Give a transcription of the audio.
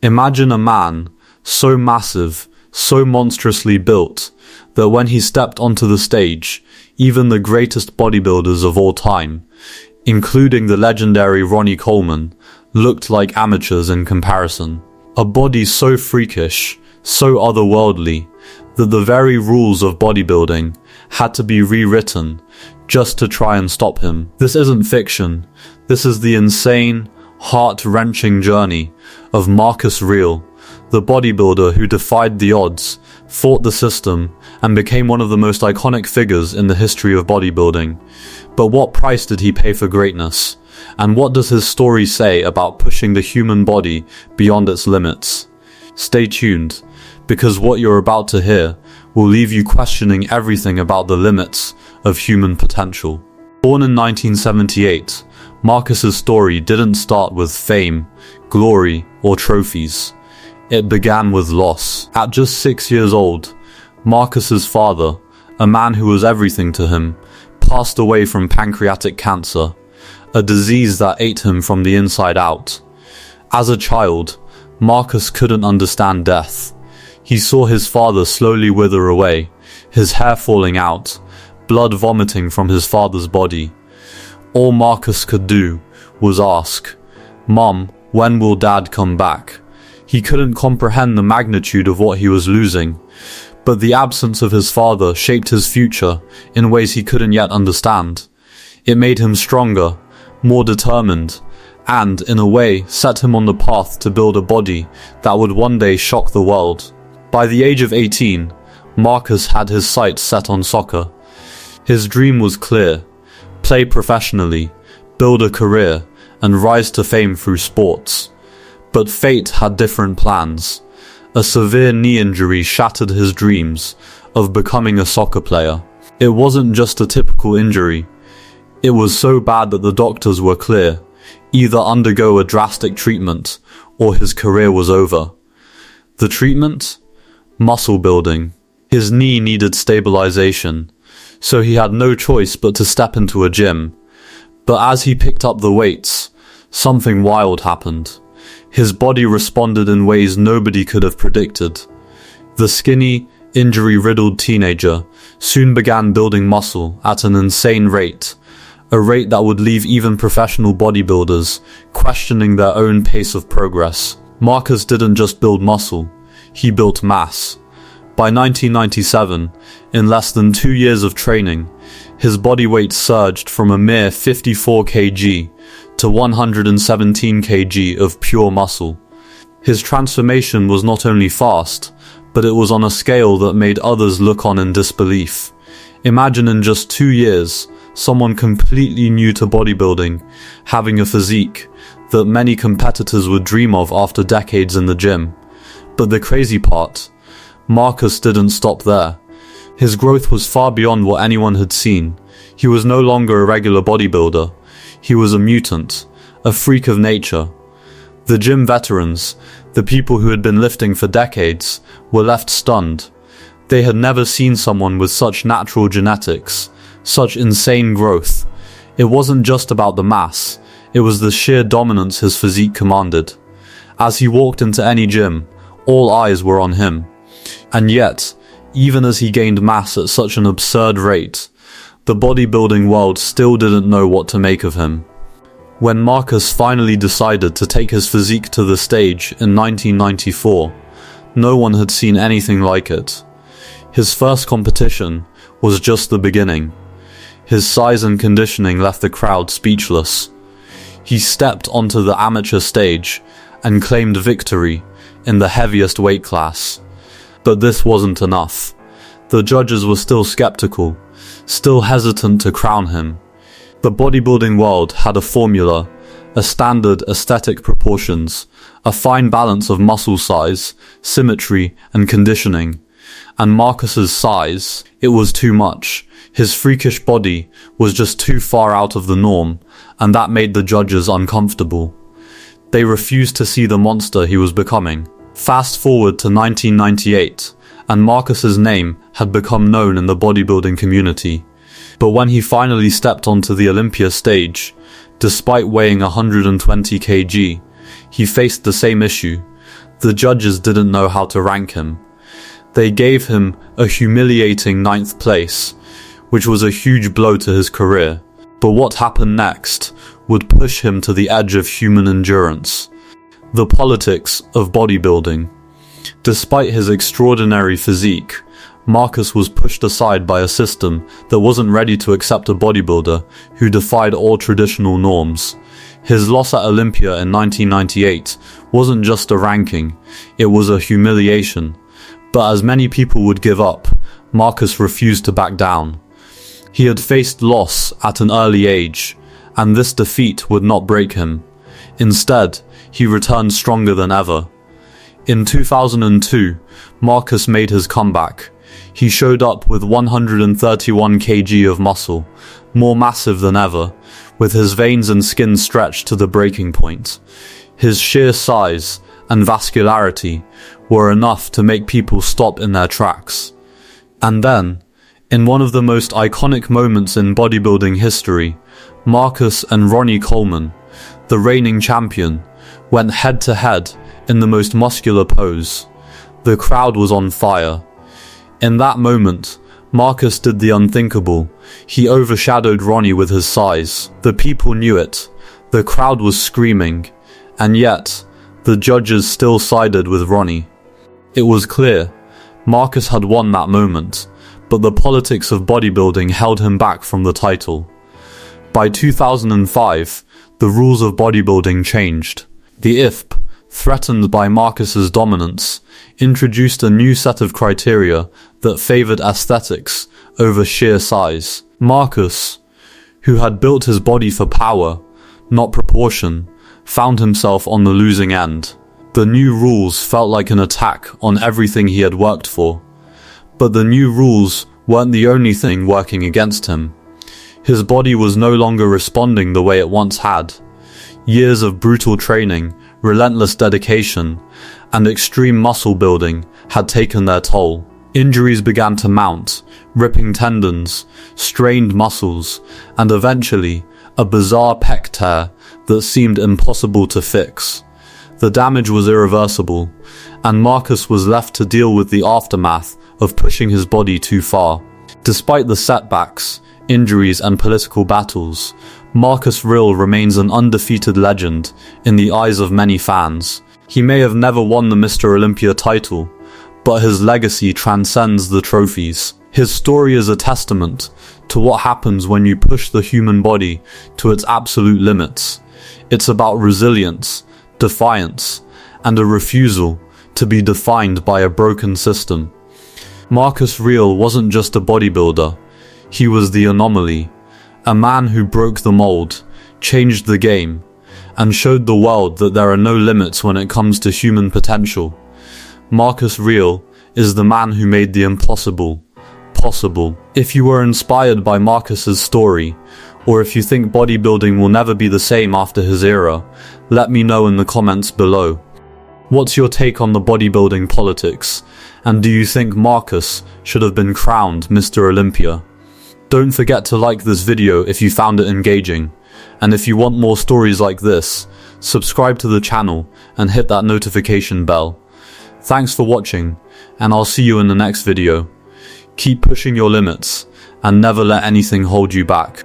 Imagine a man so massive, so monstrously built, that when he stepped onto the stage, even the greatest bodybuilders of all time, including the legendary Ronnie Coleman, looked like amateurs in comparison. A body so freakish, so otherworldly, that the very rules of bodybuilding had to be rewritten just to try and stop him. This isn't fiction. This is the insane, heart-wrenching journey of Markus Rühl, the bodybuilder who defied the odds, fought the system, and became one of the most iconic figures in the history of bodybuilding. But what price did he pay for greatness? And what does his story say about pushing the human body beyond its limits? Stay tuned, because what you're about to hear will leave you questioning everything about the limits of human potential. Born in 1978, Markus's story didn't start with fame, glory, or trophies. It began with loss. At just 6 years old, Markus's father, a man who was everything to him, passed away from pancreatic cancer, a disease that ate him from the inside out. As a child, Markus couldn't understand death. He saw his father slowly wither away, his hair falling out, blood vomiting from his father's body. All Markus could do was ask, "Mom, when will Dad come back?" He couldn't comprehend the magnitude of what he was losing, but the absence of his father shaped his future in ways he couldn't yet understand. It made him stronger, more determined, and, in a way, set him on the path to build a body that would one day shock the world. By the age of 18, Markus had his sights set on soccer. His dream was clear: play professionally, build a career, and rise to fame through sports. But fate had different plans. A severe knee injury shattered his dreams of becoming a soccer player. It wasn't just a typical injury. It was so bad that the doctors were clear: either undergo a drastic treatment or his career was over. The treatment? Muscle building. His knee needed stabilization, so he had no choice but to step into a gym. But as he picked up the weights, something wild happened. His body responded in ways nobody could have predicted. The skinny, injury-riddled teenager soon began building muscle at an insane rate, a rate that would leave even professional bodybuilders questioning their own pace of progress. Markus didn't just build muscle, he built mass. By 1997, in less than 2 years of training, his body weight surged from a mere 54 kg to 117 kg of pure muscle. His transformation was not only fast, but it was on a scale that made others look on in disbelief. Imagine in just 2 years, someone completely new to bodybuilding having a physique that many competitors would dream of after decades in the gym. But the crazy part, Markus didn't stop there. His growth was far beyond what anyone had seen. He was no longer a regular bodybuilder. He was a mutant, a freak of nature. The gym veterans, the people who had been lifting for decades, were left stunned. They had never seen someone with such natural genetics, such insane growth. It wasn't just about the mass, it was the sheer dominance his physique commanded. As he walked into any gym, all eyes were on him. And yet, even as he gained mass at such an absurd rate, the bodybuilding world still didn't know what to make of him. When Markus finally decided to take his physique to the stage in 1994, no one had seen anything like it. His first competition was just the beginning. His size and conditioning left the crowd speechless. He stepped onto the amateur stage and claimed victory in the heaviest weight class. But this wasn't enough. The judges were still skeptical, still hesitant to crown him. The bodybuilding world had a formula, a standard aesthetic proportions, a fine balance of muscle size, symmetry, and conditioning. And Markus's size, it was too much. His freakish body was just too far out of the norm, and that made the judges uncomfortable. They refused to see the monster he was becoming. Fast forward to 1998, and Markus's name had become known in the bodybuilding community. But when he finally stepped onto the Olympia stage, despite weighing 120 kg, he faced the same issue. the judges didn't know how to rank him. They gave him a humiliating 9th place, which was a huge blow to his career. But what happened next would push him to the edge of human endurance. The politics of bodybuilding. Despite his extraordinary physique, Markus was pushed aside by a system that wasn't ready to accept a bodybuilder who defied all traditional norms. His loss at Olympia in 1998 wasn't just a ranking, it was a humiliation. But as many people would give up, Markus refused to back down. He had faced loss at an early age, and this defeat would not break him. Instead, he returned stronger than ever. In 2002, Markus made his comeback. He showed up with 131 kg of muscle, more massive than ever, with his veins and skin stretched to the breaking point. His sheer size and vascularity were enough to make people stop in their tracks. And then, in one of the most iconic moments in bodybuilding history, Markus and Ronnie Coleman, the reigning champion, went head-to-head in the most muscular pose. The crowd was on fire. In that moment, Markus did the unthinkable. He overshadowed Ronnie with his size. The people knew it. The crowd was screaming. And yet, the judges still sided with Ronnie. It was clear, Markus had won that moment, but the politics of bodybuilding held him back from the title. By 2005, the rules of bodybuilding changed. The IFB, threatened by Markus's dominance, introduced a new set of criteria that favored aesthetics over sheer size. Markus, who had built his body for power, not proportion, found himself on the losing end. The new rules felt like an attack on everything he had worked for. But the new rules weren't the only thing working against him. His body was no longer responding the way it once had. Years of brutal training, relentless dedication, and extreme muscle building had taken their toll. Injuries began to mount, ripping tendons, strained muscles, and eventually a bizarre pec tear that seemed impossible to fix. The damage was irreversible, and Markus was left to deal with the aftermath of pushing his body too far. Despite the setbacks, injuries, and political battles, Markus Rühl remains an undefeated legend in the eyes of many fans. He may have never won the Mr. Olympia title, but his legacy transcends the trophies. His story is a testament to what happens when you push the human body to its absolute limits. It's about resilience, defiance, and a refusal to be defined by a broken system. Markus Rühl wasn't just a bodybuilder, he was the anomaly, a man who broke the mold, changed the game, and showed the world that there are no limits when it comes to human potential. Markus Rühl is the man who made the impossible possible. If you were inspired by Markus's story, or if you think bodybuilding will never be the same after his era, let me know in the comments below. What's your take on the bodybuilding politics, and do you think Markus should have been crowned Mr. Olympia? Don't forget to like this video if you found it engaging, and if you want more stories like this, subscribe to the channel and hit that notification bell. Thanks for watching, and I'll see you in the next video. Keep pushing your limits, and never let anything hold you back.